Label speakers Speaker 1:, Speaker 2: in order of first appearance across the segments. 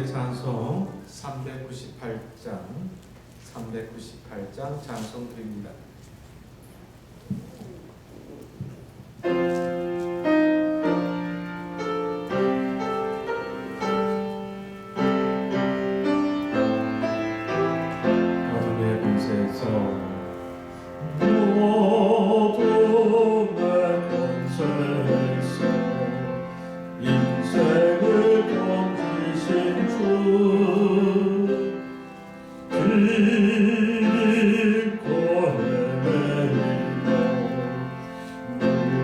Speaker 1: 찬송 398장 찬송 드립니다. 어둠의 곳에서 어둠의 곳에서 인생을 던지신 주 길고 헤매이며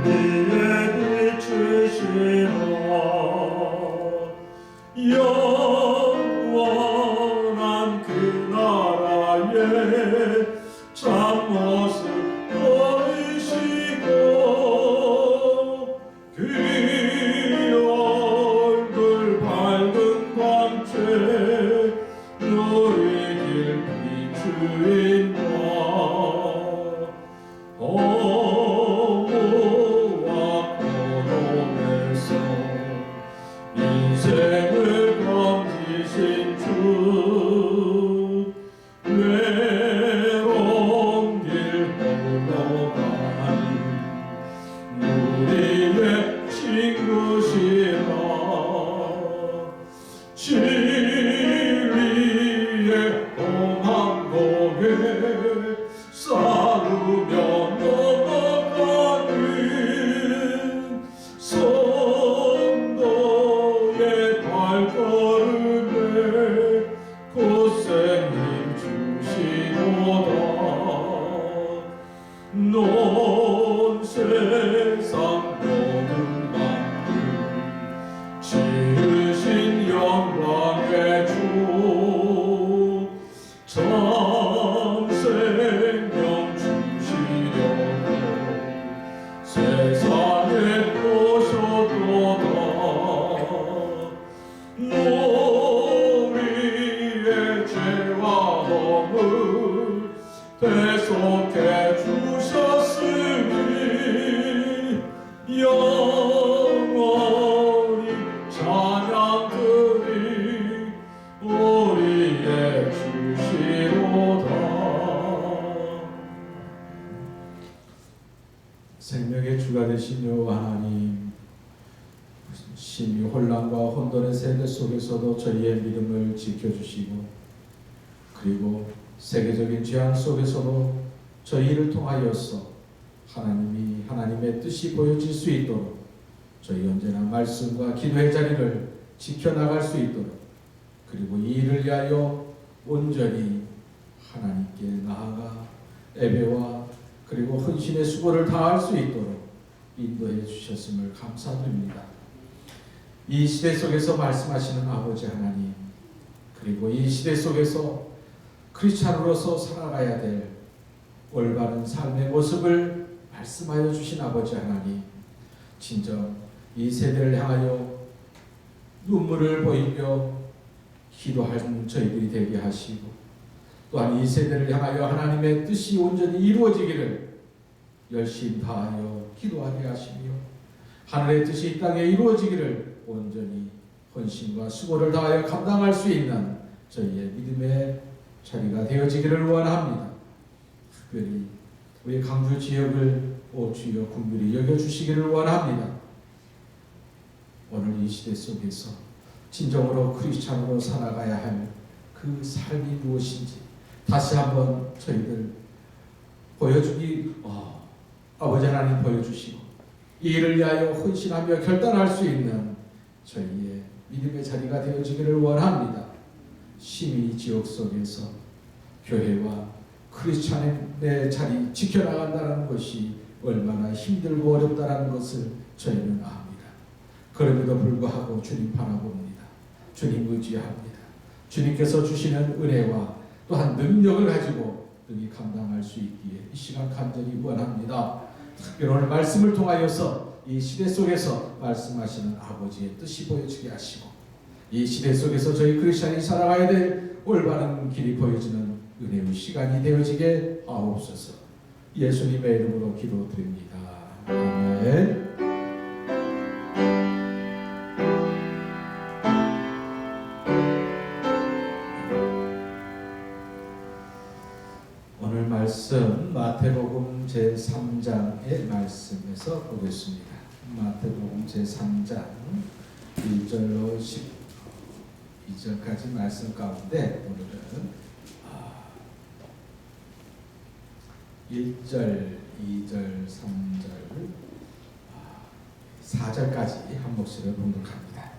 Speaker 1: 우리의 빛이시라 영원한 그 나라의 참모습 보이시고 그 얼굴 밝은 광채 너희 길 비추인다 허무와 고통에서 인생을 건지신 주 외로운 길 홀로 가니 우리의 친구시라 진리의 홍항곡에 싸우며 넘어가는 성도의 발걸음에 곧생 힘 주시도다 넌 세상 모든 만물 지으신 영광의 주 참생명 주시려고 세상에 오셨도다 우리의 죄와 허물 대속해 주셨으니 영원히 찬양드리 우리의 주시로다. 생명의 주가 되신 여호와 하나님, 심히 혼란과 혼돈의 세대 속에서도 저희의 믿음을 지켜주시고 그리고 세계적인 재앙 속에서도 저희를 통하여서 하나님이 하나님의 뜻이 보여질 수 있도록 저희 언제나 말씀과 기도의 자리를 지켜나갈 수 있도록 그리고 이 일을 위하여 온전히 하나님께 나아가 예배와 그리고 헌신의 수고를 다할 수 있도록 인도해 주셨음을 감사드립니다. 이 시대 속에서 말씀하시는 아버지 하나님, 그리고 이 시대 속에서 크리스찬으로서 살아가야 될 올바른 삶의 모습을 말씀하여 주신 아버지 하나님, 진정 이 세대를 향하여 눈물을 보이며 기도하는 저희들이 되게 하시고 또한 이 세대를 향하여 하나님의 뜻이 온전히 이루어지기를 열심히 다하여 기도하게 하시며 하늘의 뜻이 이 땅에 이루어지기를 온전히 헌신과 수고를 다하여 감당할 수 있는 저희의 믿음의 자리가 되어지기를 원합니다. 특별히 우리 강주 지역을 오 주여 긍휼히 여겨주시기를 원합니다. 오늘 이 시대 속에서 진정으로 크리스찬으로 살아가야 할 그 삶이 무엇인지 다시 한번 저희들 보여주기 아버지 하나님 보여주시고 이 일을 위하여 헌신하며 결단할 수 있는 저희의 믿음의 자리가 되어지기를 원합니다. 심히 지역 속에서 교회와 크리스찬의 자리 지켜나간다는 것이 얼마나 힘들고 어렵다는 것을 저희는 압니다. 그럼에도 불구하고 주님 바라봅니다. 주님 의지합니다. 주님께서 주시는 은혜와 또한 능력을 가지고 능히 감당할 수 있기에 이 시간 간절히 원합니다. 특별히 오늘 말씀을 통하여서 이 시대 속에서 말씀하시는 아버지의 뜻이 보여지게 하시고 이 시대 속에서 저희 크리스찬이 살아가야 될 올바른 길이 보여지는 은혜의 시간이 되어지게 하옵소서. 예수님의 이름으로 기도드립니다. 아멘. 말씀 마태복음 제3장의 말씀에서 보겠습니다. 마태복음 제3장 1절로 12절까지 말씀 가운데 오늘은 1절, 2절, 3절, 4절까지 한 목소리로 봉독합니다.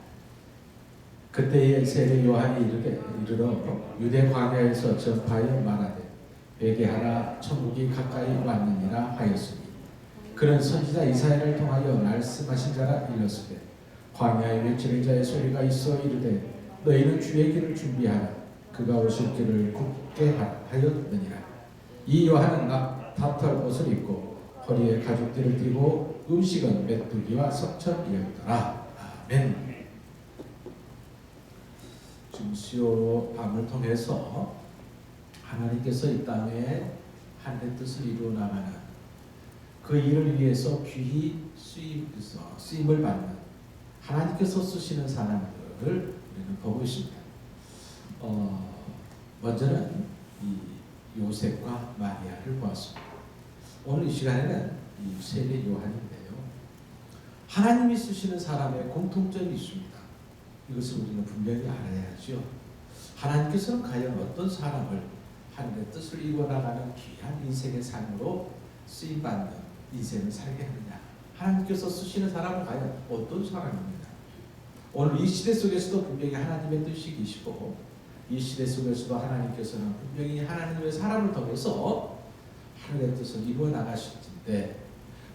Speaker 1: 그때에 세례 요한이 이르러 유대 광야에서 전파하여 말하되 회개하라 천국이 가까이 왔느니라 하였으니 그는 선지자 이사야를 통하여 말씀하신 자라 일렀으되 광야에 외치는 자의 소리가 있어 이르되 너희는 주의 길을 준비하라 그가 오실 길을 굳게 하였느니라. 이 요한은 다털 옷을 입고 허리에 가죽띠를 띠고 음식은 메뚜기와 석천이었더라. 아멘. 지금 수요 밤을 통해서 하나님께서 이 땅에 하늘의 뜻을 이루어 나가는 그 일을 위해서 귀히 쓰임을 받는 하나님께서 쓰시는 사람들을 우리는 보고 있습니다. 먼저는 이 요셉과 마리아를 보았습니다. 오늘 이 시간에는 이 세례 요한인데요. 하나님이 쓰시는 사람의 공통점이 있습니다. 이것을 우리는 분명히 알아야죠. 하나님께서는 과연 어떤 사람을 하늘의 뜻을 이루어나가는 귀한 인생의 삶으로 쓰임받는 인생을 살게 하느냐. 하나님께서 쓰시는 사람은 과연 어떤 사람입니다. 오늘 이 시대 속에서도 분명히 하나님의 뜻이 계시고 이 시대 속에서도 하나님께서는 분명히 하나님의 사람을 통해서 하늘의 뜻을 이루어 나가실 텐데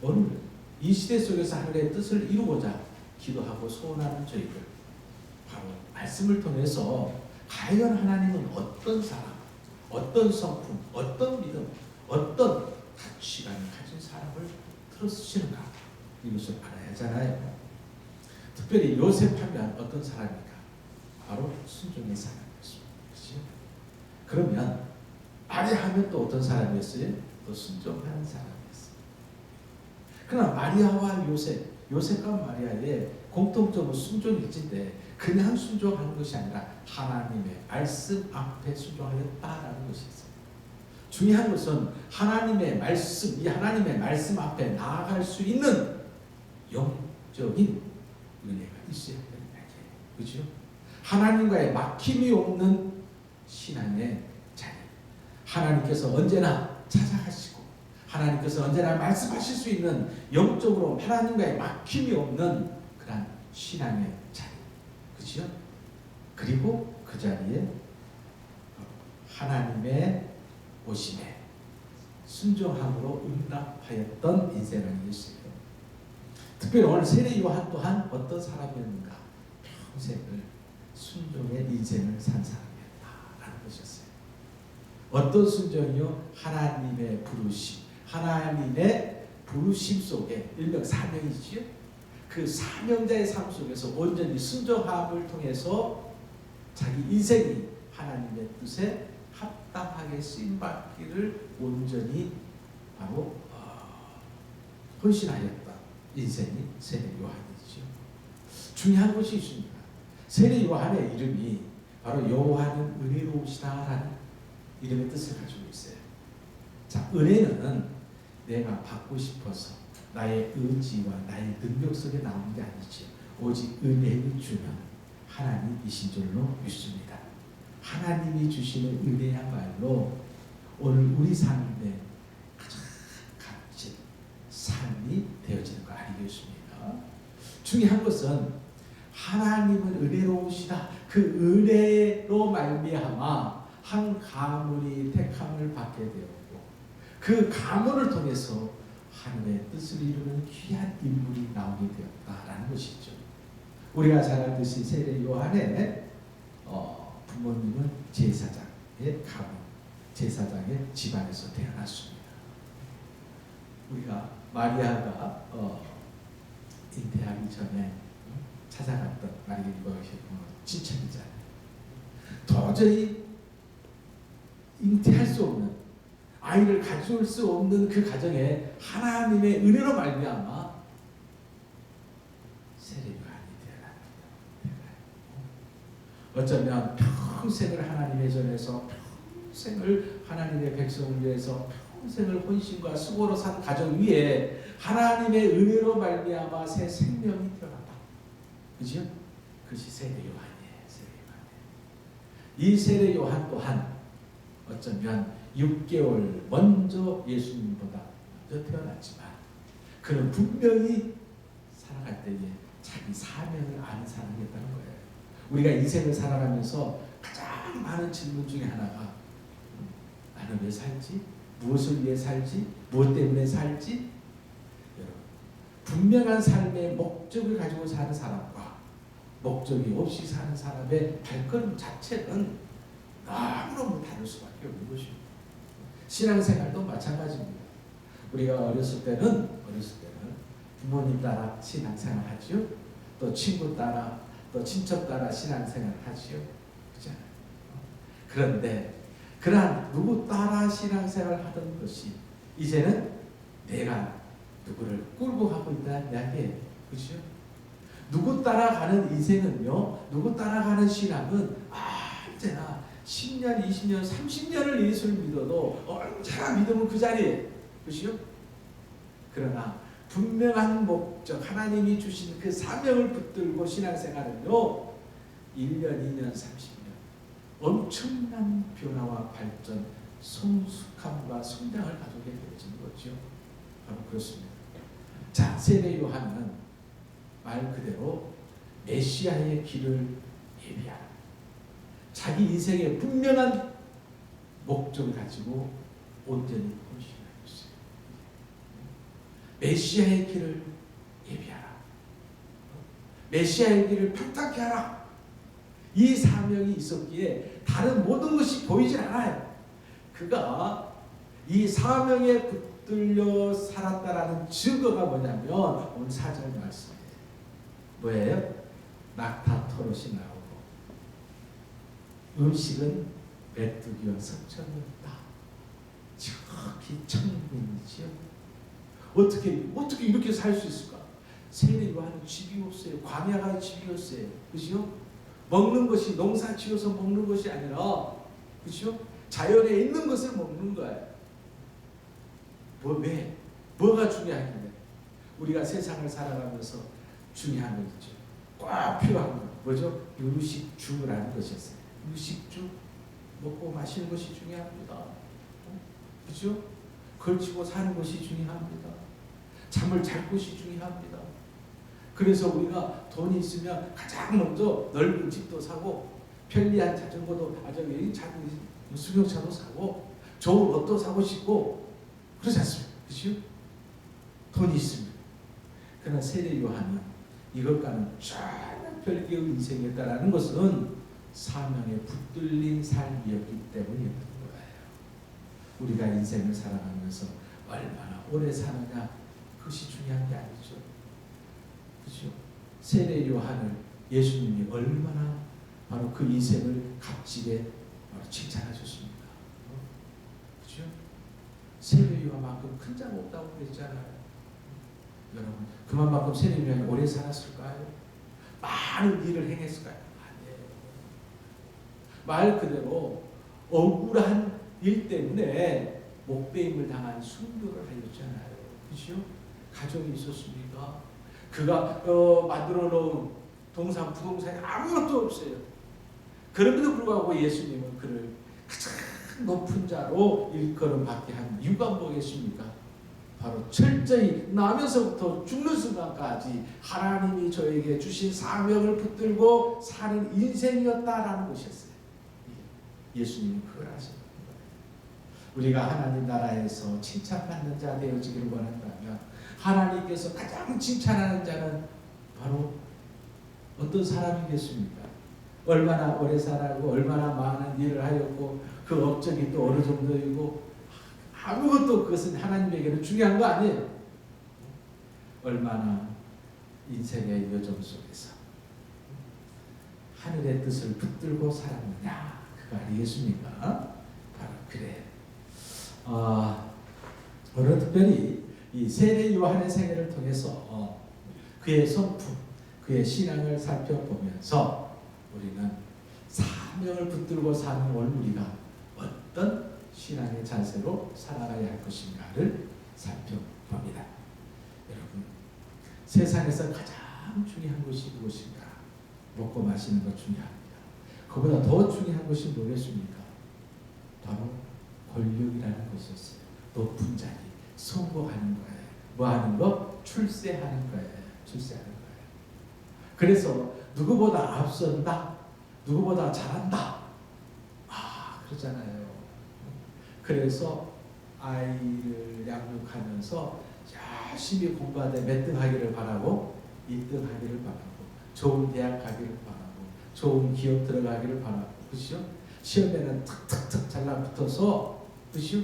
Speaker 1: 오늘 이 시대 속에서 하늘의 뜻을 이루고자 기도하고 소원하는 저희들 바로 말씀을 통해서 과연 하나님은 어떤 사람, 어떤 성품, 어떤 믿음, 어떤 가치관을 가진 사람을 들어쓰시는가 이것을 알아야 하잖아요. 특별히 요셉하면 어떤 사람입니까? 바로 순종의 사람이었습니다. 그렇죠? 그러면 마리아하면 또 어떤 사람이었어요? 또 순종하는 사람이었어요. 그러나 마리아와 요셉과 마리아의 공통점은 순종일진데 그냥 순종하는 것이 아니라 하나님의 말씀 앞에 순종하였다라는 것이 있어요. 중요한 것은 하나님의 말씀, 이 하나님의 말씀 앞에 나아갈 수 있는 영적인 은혜가 있어야 된다는 얘기예요. 그렇죠? 하나님과의 막힘이 없는 신앙의 자리. 하나님께서 언제나 찾아가시고 하나님께서 언제나 말씀하실 수 있는 영적으로 하나님과의 막힘이 없는 그런 신앙의 자리. 그렇죠? 그리고 그 자리에 하나님의 오심에 순종함으로 응답하였던 인생이 있어요. 특별히 오늘 세례 요한 또한 어떤 사람이었는가? 평생을 순종의 인생을 산 사람이었다라는 것이었어요. 어떤 순종이요? 하나님의 부르심, 하나님의 부르심 속에 일명 사명이지요. 그 사명자의 삶 속에서 온전히 순종함을 통해서 자기 인생이 하나님의 뜻에 합당하게 쓰임받기를 온전히 바로 헌신하였다. 인생이 세례 요한이죠. 중요한 것이 있습니다. 세례 요한의 이름이 바로 요한은 은혜로우시다라는 이름의 뜻을 가지고 있어요. 자, 은혜는 내가 받고 싶어서 나의 의지와 나의 능력 속에 나오는 게 아니지. 오직 은혜를 주는 하나님이신 줄로 믿습니다. 하나님이 주시는 은혜야말로 오늘 우리 삶에 가장 값진 삶이 되어지는 거 아니겠습니까? 중요한 것은 하나님은 은혜로우시다. 그 은혜로 말미암아 한 가문이 택함을 받게 되었고 그 가문을 통해서 하늘의 뜻을 이루는 귀한 인물이 나오게 되었다라는 것이죠. 우리가 잘 알듯이 세례 요한의 부모님은 제사장의 가문, 제사장의 집안에서 태어났습니다. 우리가 마리아가 잉태하기 전에 찾아갔던 마리아의 친척이잖아요. 도저히 잉태할 수 없는 아이를 가져올 수 없는 그 가정에 하나님의 은혜로 말미암아 세례 요한이 태어납니다. 어쩌면 평생을 하나님의 전에서 평생을 하나님의 백성을 위해서 평생을 혼신과 수고로 산 가정 위에 하나님의 은혜로 말미암아 새 생명이 태어났다. 그죠? 그것이 세례 요한이에요. 세례 요한. 이 세례 요한 또한 어쩌면 6개월 먼저 예수님보다 먼저 태어났지만 그는 분명히 살아갈 때에 자기 사명을 아는 사람이었다는 거예요. 우리가 인생을 살아가면서 가장 많은 질문 중에 하나가 나는 왜 살지? 무엇을 위해 살지? 무엇 때문에 살지? 여러분, 분명한 삶의 목적을 가지고 사는 사람과 목적이 없이 사는 사람의 발걸음 자체는 너무너무 다를 수밖에 없는 것입니다. 신앙생활도 마찬가지입니다. 우리가 어렸을 때는 부모님 따라 신앙생활 하지요. 또 친구 따라, 또 친척 따라 신앙생활 하지요. 그렇잖아요. 그런데 그러한 누구 따라 신앙생활 하던 것이 이제는 내가 누구를 끌고 가고 있다는 이야기예요. 그렇죠? 누구 따라가는 인생은요, 누구 따라가는 신앙은 언제나 10년, 20년, 30년을 예수를 믿어도 언제나 믿음은 그 자리에. 그렇죠? 그러나 분명한 목적, 하나님이 주신 그 사명을 붙들고 신앙생활은요, 1년, 2년, 30년 엄청난 변화와 발전, 성숙함과 성장을 가져게 되어지는 거죠. 바로 그렇습니다. 자, 세례 요한은 말 그대로 메시아의 길을 예비하라. 자기 인생의 분명한 목적을 가지고 온전히 헌신하였어요. 메시아의 길을 예비하라. 메시아의 길을 팽탁케 하라. 이 사명이 있었기에 다른 모든 것이 보이질 않아요. 그가 이 사명에 붙들려 살았다라는 증거가 뭐냐면 오늘 4절 말씀이에요. 뭐예요? 낙타 토롯이 나오고 음식은 메뚜기와 석천이었다. 저기 천국이지요. 어떻게 이렇게 살 수 있을까? 세례 요한은 집이 없어요. 광야가 집이었어요. 그죠? 먹는 것이 농사 지어서 먹는 것이 아니라, 그죠? 자연에 있는 것을 먹는 거예요. 왜? 뭐가 중요하길래? 우리가 세상을 살아가면서 중요한 거 있죠. 꼭 필요한 거. 뭐죠? 유식주라는 것이었어요. 유식주. 먹고 마시는 것이 중요합니다. 그죠? 걸치고 사는 것이 중요합니다. 잠을 잘 것이 중요합니다. 그래서 우리가 돈이 있으면 가장 먼저 넓은 집도 사고 편리한 자전거도 수경차도 사고 좋은 옷도 사고 싶고 그렇지 않습니까? 그렇죠? 돈이 있습니다. 그러나 세례 요한은 이것과는 전혀 별개의 인생이었다라는 것은 사명에 붙들린 삶이었기 때문이었던 거예요. 우리가 인생을 살아가면서 얼마나 오래 사느냐 그것이 중요한 게 아니죠. 그렇죠? 세례 요한을 예수님이 얼마나 바로 그 인생을 값지게 칭찬하셨습니까? 그렇죠? 세례 요한만큼 큰 장 없다고 그랬잖아요. 여러분, 그만큼 세례 요한이 오래 살았을까요? 많은 일을 행했을까요? 아니에요. 말 그대로 억울한 일 때문에 목배임을 당한 순교를 하였잖아요. 그렇죠? 가족이 있었습니까? 그가 만들어 놓은 부동산에 아무것도 없어요. 그럼에도 불구하고 예수님은 그를 가장 높은 자로 일컬음받게 한 이유가 뭐겠습니까? 바로 철저히 나면서부터 죽는 순간까지 하나님이 저에게 주신 사명을 붙들고 사는 인생이었다라는 것이었어요. 예수님이 그걸 하셨던 거예요. 우리가 하나님 나라에서 칭찬받는 자 되어지기를 원한다면 하나님께서 가장 칭찬하는 자는 바로 어떤 사람이겠습니까? 얼마나 오래 살았고 얼마나 많은 일을 하였고 그 업적이 또 어느 정도이고 아무것도 그것은 하나님에게는 중요한 거 아니에요. 얼마나 인생의 여정 속에서 하늘의 뜻을 붙들고 살았느냐 그거 아니겠습니까? 바로 그래. 오늘 특별히 이 세례 요한의 생애를 통해서 그의 성품, 그의 신앙을 살펴보면서 우리는 사명을 붙들고 사는 오늘 우리가 어떤 신앙의 자세로 살아가야 할 것인가를 살펴봅니다. 여러분, 세상에서 가장 중요한 것이 무엇인가? 먹고 마시는 것 중요합니다. 그보다 더 중요한 것이 뭐겠습니까? 바로 권력이라는 것이었어요. 높은 자리, 성공하는 거예요. 뭐 하는 거? 출세하는 거예요. 출세하는 거예요. 그래서 누구보다 앞선다, 누구보다 잘한다. 그러잖아요. 그래서 아이를 양육하면서 열심히 공부하되 몇 등 하기를 바라고, 1등 하기를 바라고, 좋은 대학 가기를 바라고, 좋은 기업 들어가기를 바라고, 그렇죠? 시험에는 탁탁탁 잘라붙어서, 그렇죠?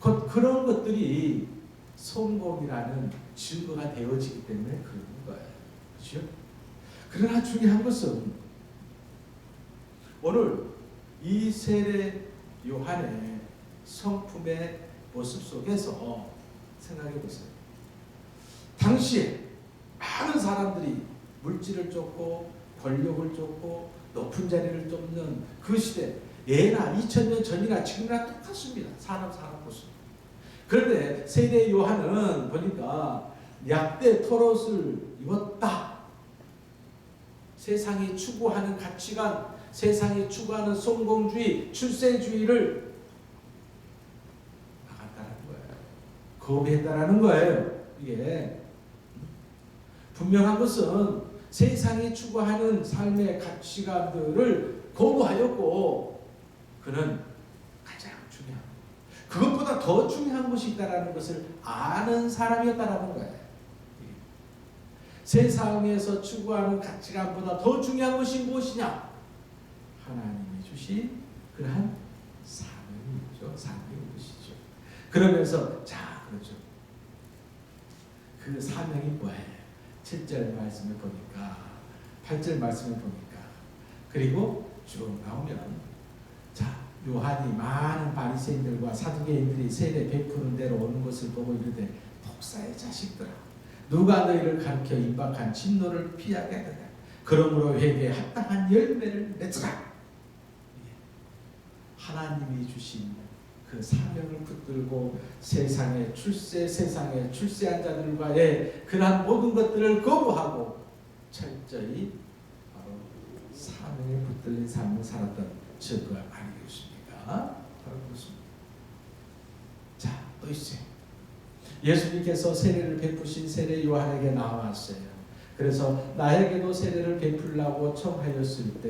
Speaker 1: 그런 것들이 성공이라는 증거가 되어지기 때문에 그런 거예요. 그렇죠? 그러나 중요한 것은 오늘 이 세례 요한의 성품의 모습 속에서 생각해 보세요. 당시에 많은 사람들이 물질을 쫓고 권력을 쫓고 높은 자리를 쫓는 그 시대, 예나 2000년 전이나 지금이나 똑같습니다. 사람 모습. 그런데 세례 요한은 보니까 약대 털옷을 입었다. 세상이 추구하는 가치관, 세상이 추구하는 성공주의, 출세주의를 나갔다는 거예요. 거부했다라는 거예요. 이게 분명한 것은 세상이 추구하는 삶의 가치관들을 거부하였고, 그는 가장 중요한, 그것보다 더 중요한 것이 있다라는 것을 아는 사람이었다라는 거예요. 세상에서 추구하는 가치관보다 더 중요한 것이 무엇이냐? 하나님이 주신 그러한 사명이죠. 사명인 것이죠. 그러면서 그렇죠. 그 사명이 뭐예요? 7절 말씀을 보니까, 8절 말씀을 보니까, 그리고 쭉 나오면, 요한이 많은 바리새인들과 사두개인들이 세례 베푸는 데로 오는 것을 보고 이르되, 독사의 자식들아, 누가 너희를 가르쳐 임박한 진노를 피하게 하느냐? 그러므로 회개에 합당한 열매를 맺으라. 하나님이 주신 그 사명을 붙들고 세상에 출세한 자들과의 그러한 모든 것들을 거부하고 철저히 바로 사명에 붙들린 삶을 살았던 증거가 아니겠습니까? 바로 그렇습니다. 또 있어요. 예수님께서 세례를 베푸신 세례 요한에게 나왔어요. 그래서 나에게도 세례를 베풀라고 청하였을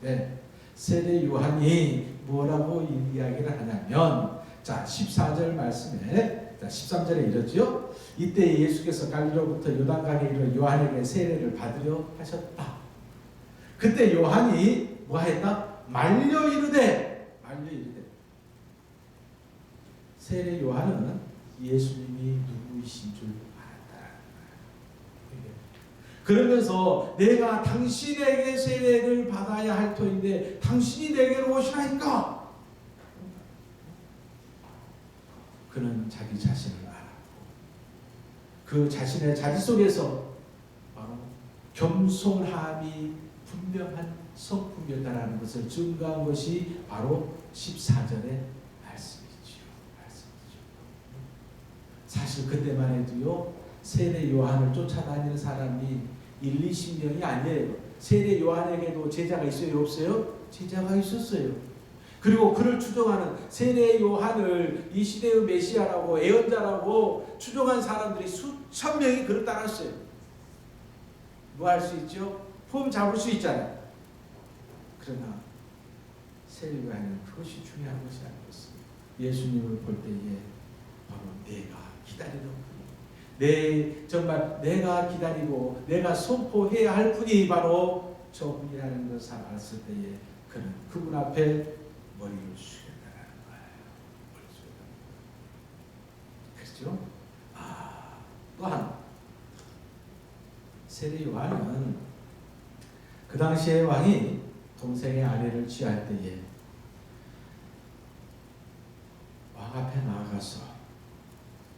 Speaker 1: 때 세례 요한이 뭐라고 이야기를 하냐면, 14절 말씀에, 13절에 이러죠. 이때 예수께서 갈릴리로부터 요단강에 이르러 요한에게 세례를 받으려 하셨다. 그때 요한이 뭐 했다? 말려 이르되. 세례 요한은 예수님이 누구이신 줄 알았다라는 거예요. 그러면서 내가 당신에게 세례를 받아야 할 터인데 당신이 내게로 오시라니까. 그는 자기 자신을 알았고 그 자신의 자기 속에서 바로 겸손함이 분명한 성품이었다라는 것을 증거한 것이 바로 14절의 말씀이지요. 사실 그때만 해도요, 세례 요한을 쫓아다니는 사람이 1, 20명이 아니에요. 세례 요한에게도 제자가 있어요, 없어요? 제자가 있었어요. 그리고 그를 추종하는, 세례 요한을 이 시대의 메시아라고, 예언자라고 추종한 사람들이 수천 명이 그를 따랐어요. 뭐 할 수 있죠? 폼 잡을 수 있잖아요. 그러나 세례 요한은 그것이 중요한 것이 아니었습니다. 예수님을 볼 때에 바로 내가 기다리는 분이, 정말 내가 기다리고 내가 선포해야 할 분이 바로 저분이라는 것을 알았을 때에 그는 그분 앞에 머리를 숙였다는 거예요. 그렇죠? 또한 세례 요한은 그 당시에 왕이 동생의 아내를 취할 때에 왕 앞에 나아가서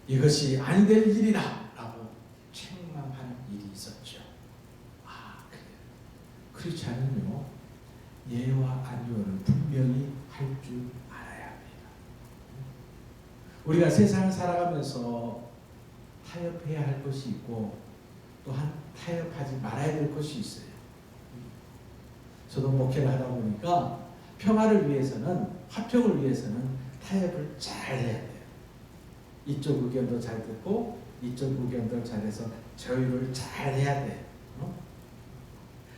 Speaker 1: 이것이 아니 될 일이다 라고 책망하는 일이 있었죠. 그래요. 그렇지 않으면요, 예와 아니오를 분명히 할 줄 알아야 합니다. 우리가 세상을 살아가면서 타협해야 할 것이 있고 또한 타협하지 말아야 될 것이 있어요. 저도 목회를 하다 보니까 평화를 위해서는, 화평을 위해서는 타협을 잘 해야 돼요. 이쪽 의견도 잘 듣고 이쪽 의견도 잘해서 조율을 잘 해야 돼요.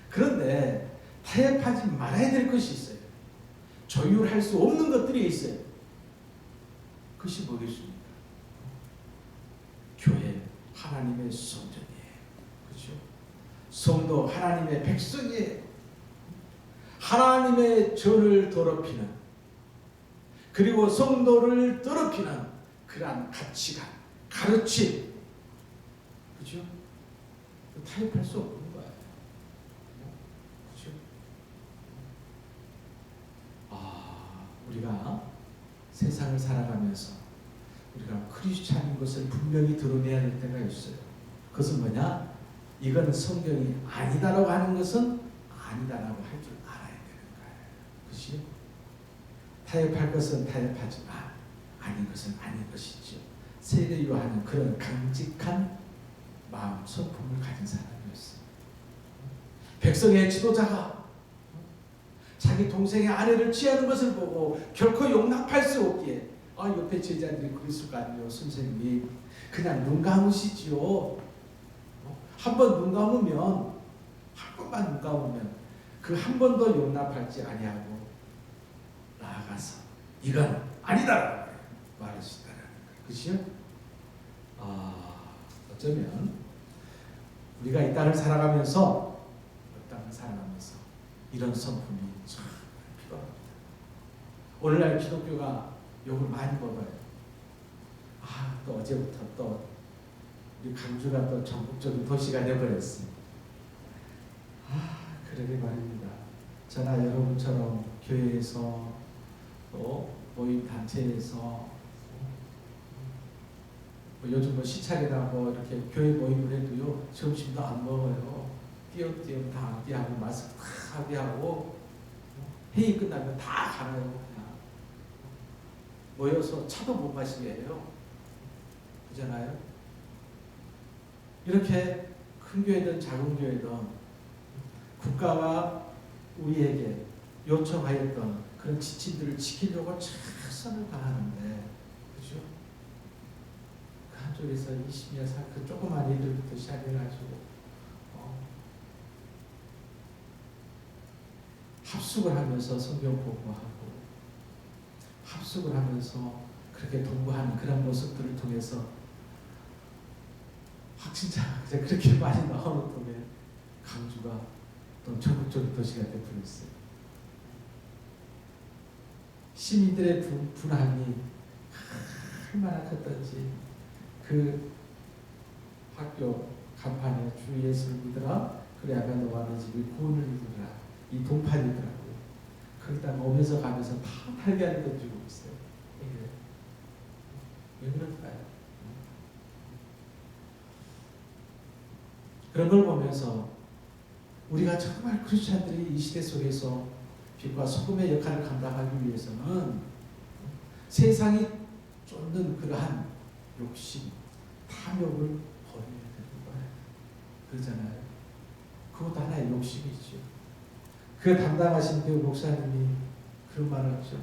Speaker 1: 그런데 타협하지 말아야 될 것이 있어요. 조율할 수 없는 것들이 있어요. 그것이 뭐겠습니까? 교회 하나님의 성전이에요. 그렇죠? 성도 하나님의 백성이에요. 하나님의 전을 더럽히는, 그리고 성도를 더럽히는 그러한 가치관, 가르침, 그렇죠? 타협할 수 없는 거예요. 그렇죠? 우리가 세상을 살아가면서 우리가 크리스찬인 것을 분명히 드러내야 될 때가 있어요. 그것은 뭐냐? 이건 성경이 아니다라고 하는 것은 아니다라고 할 줄 알아야 되는 거예요. 그렇지? 타협할 것은 타협하지만 아닌 것은 아닌 것이죠. 세례 요한은 그런 강직한 마음, 성품을 가진 사람이었어요. 백성의 지도자가 자기 동생의 아내를 취하는 것을 보고 결코 용납할 수 없기에 옆에 제자들이 그랬을 거 아니에요. 선생님 그냥 눈 감으시지요. 한 번 눈 감으면, 한 번만 눈 감으면 그 한 번도 용납할지 아니하고 나아가서 이건 아니다 말할 수 있다는 거예요. 그렇죠? 어쩌면 우리가 이 땅을 살아가면서 이런 성품이 참 필요합니다. 오늘날 기독교가 욕을 많이 먹어요. 또 어제부터 또 우리 강주가 또 전국적인 도시가 되어버렸어요. 그러게 말입니다. 저나 여러분처럼 교회에서 또 모임 단체에서 요즘 시찰이나 이렇게 교회 모임을 해도요, 점심도 안 먹어요. 띄엄띄엄 다 하고 마스크 다 하고 회의 끝나면 다 가요. 그냥 모여서 차도 못 마시게 해요. 그잖아요. 이렇게 큰 교회든 작은 교회든 국가가 우리에게 요청하였던 그런 지침들을 지키려고 최선을 다하는데, 그죠? 그 한쪽에서 20년 그 조그만 애들부터 시작해가지고 합숙을 하면서 성경 공부하고 합숙을 하면서 그렇게 동거하는 그런 모습들을 통해서 진짜 그렇게 많이 나오는 동네 강주가 또 전국적인 도시가 되어버렸어요. 시민들의 분함이 얼마나 컸던지 그 학교 간판에 주 예수를 믿으라 그래야가 너와 너 집이 구원을 이루리라 이 동판이더라고요. 거기다 오면서 가면서 다 달걀을 던지고 있어요. 왜 그럴까요? 그런 걸 보면서 우리가 정말 크리스찬들이 이 시대 속에서 빛과 소금의 역할을 감당하기 위해서는 세상이 쫓는 그러한 욕심, 탐욕을 버려야 되는 거예요. 그러잖아요. 그것도 하나의 욕심이죠. 그 담당하신 그 목사님이 그런 말을 하죠.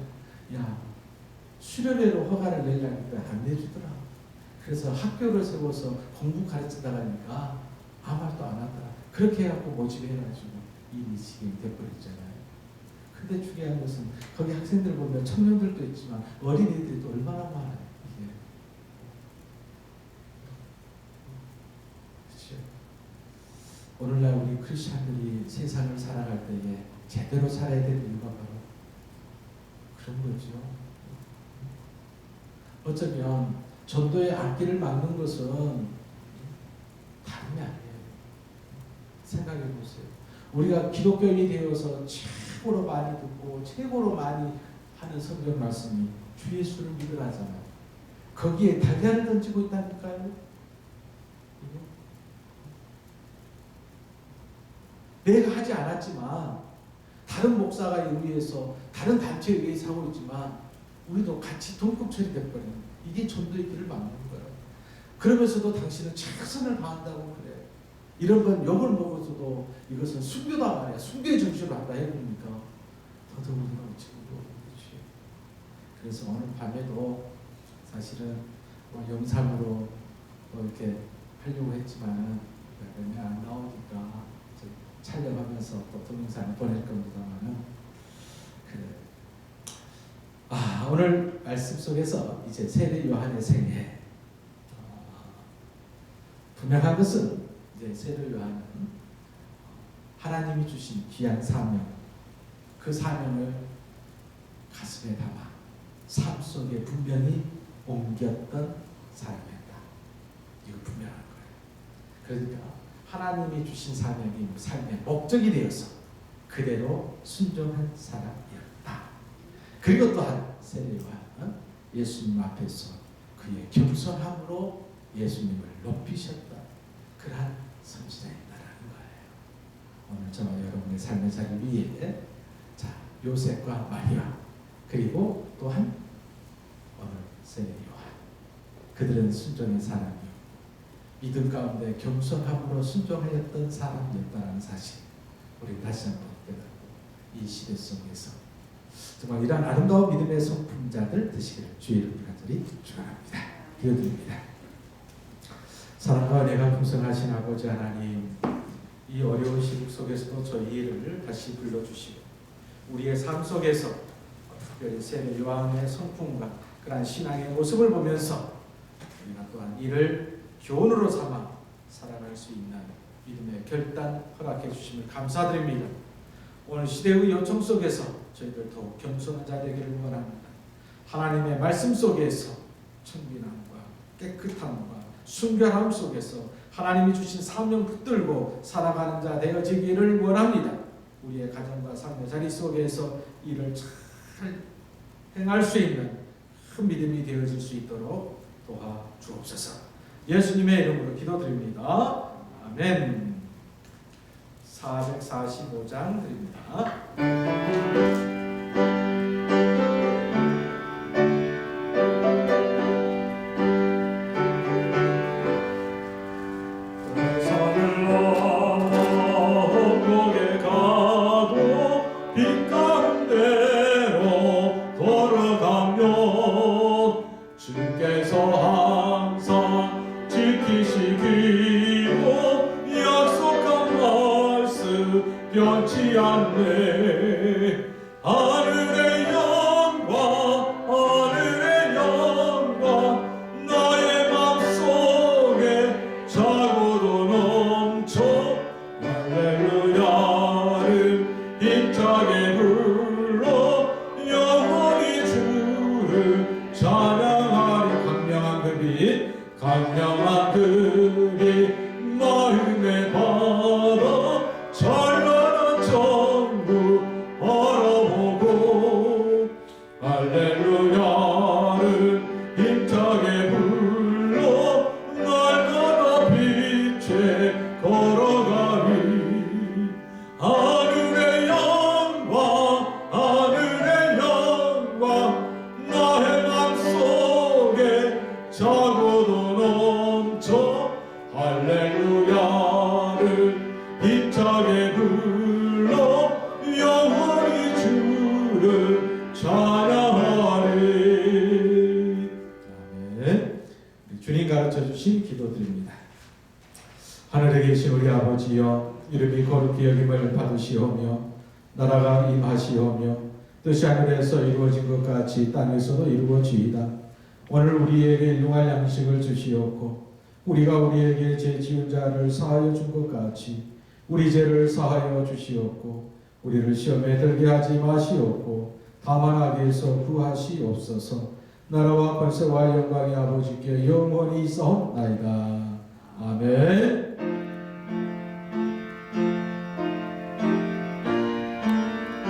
Speaker 1: 수련회로 허가를 내려니까 안 내주더라. 그래서 학교를 세워서 공부 가르치다 가니까 아무 말도 안 하더라. 그렇게 해갖고 모집해가지고 일이 지금 돼버렸잖아요. 근데 중요한 것은 거기 학생들 보면 청년들도 있지만 어린이들도 얼마나 많아요. 이게. 그렇죠. 오늘날 우리 크리스찬들이 세상을 살아갈 때에 제대로 살아야 될 이유가 바로 그런 거죠. 어쩌면 전도의 앞길을 막는 것은 다름이 아니에요. 생각해 보세요. 우리가 기독교인이 되어서 최고로 많이 듣고 최고로 많이 하는 성경 말씀이 주 예수를 믿으라 하잖아요. 거기에 달걀을 던지고 있다니까요. 내가 하지 않았지만 다른 목사가 의해서 다른 단체에 의해서 하고 있지만 우리도 같이 동급 처리돼버리는 이게 전도의 길을 막는 거예요. 그러면서도 당신은 최선을 다한다고 그래. 이런 건 욕을 먹어서도 이것은 순교다 말이야. 순교의 정신으로 한다 해보니까 더더욱이나 지금도 그렇지. 그래서 오늘 밤에도 사실은 영상으로 이렇게 하려고 했지만 그러면 안 나오니까 촬영하면서 또 동영상을 보낼 겁니다만은 그래. 오늘 말씀 속에서 이제 세례 요한의 생애 분명한 것은 이제 세례 요한은 하나님이 주신 귀한 사명, 그 사명을 가슴에 담아 삶 속에 분명히 옮겼던 사람이었다. 이거 분명한 거예요. 그러니까 하나님이 주신 사명이 삶의 목적이 되어서 그대로 순종한 사람이었다. 그리고 또한 세례 요한은 예수님 앞에서 그의 겸손함으로 예수님을 높이셨다. 그러한 선지자였다라는 거예요. 오늘 저와 여러분의 삶의 자리 위에 요셉과 마리아 그리고 또한 오늘 세례 요한 그들은 순종의 사람이요 믿음 가운데 겸손함으로 순종하였던 사람이었다는 사실 우리 다시 한번 깨닫고 이 시대 속에서 정말 이러한 아름다운 믿음의 성품자들 되시기를 주의 이름으로 간절히 축원합니다. 기도드립니다. 사랑과 은혜가 풍성하신 아버지 하나님, 이 어려운 시국 속에서도 저희를 다시 불러주시고 우리의 삶 속에서 특별히 세례 요한의 성품과 그러한 신앙의 모습을 보면서 우리가 또한 이를 교훈으로 삼아 살아갈 수 있는 믿음의 결단 허락해 주심을 감사드립니다. 오늘 시대의 요청 속에서 저희들 더욱 겸손한 자 되기를 원합니다. 하나님의 말씀 속에서 청빈함과 깨끗함과 순결함 속에서 하나님이 주신 사명 붙들고 살아가는 자 되어지기를 원합니다. 우리의 가정과 삶의 자리 속에서 이를 잘 행할 수 있는 큰 믿음이 되어질 수 있도록 도와주옵소서. 예수님의 이름으로 기도드립니다. 아멘. 445장 드립니다.
Speaker 2: 변치 않네. 하늘의 영광 하늘의 영광 나의 맘속에 차고도 넘쳐 할렐루야를 힘차게 불러 영원히 주를 찬양하리. 강명한 그빛 마음에 받아 찬란한 천국 바라보고 할렐루야를 힘차게 불러 날마다 빛에 걸어가리. 하늘의 영광 하늘의 영광 나의 맘속에 차고도 넘쳐 할렐루야를 힘차게 불러 영원히 주를 찬양하리.
Speaker 1: 아멘. 주님 가르쳐 주신 기도드립니다. 하늘에 계신 우리 아버지여, 이름이 거룩히 여김을 받으시오며 나라가 임하시오며 뜻이 하늘에서 이루어진 것 같이 땅에서도 이루어지이다. 오늘 우리에게 일용할 양식을 주시옵고 우리가 우리에게 죄 지은 자를 사하여 준 것 같이 우리 죄를 사하여 주시옵고 우리를 시험에 들게 하지 마시옵고 다만 악에서 구하시옵소서. 나라와 권세와 영광이 아버지께 영원히 있사옵나이다. 아멘.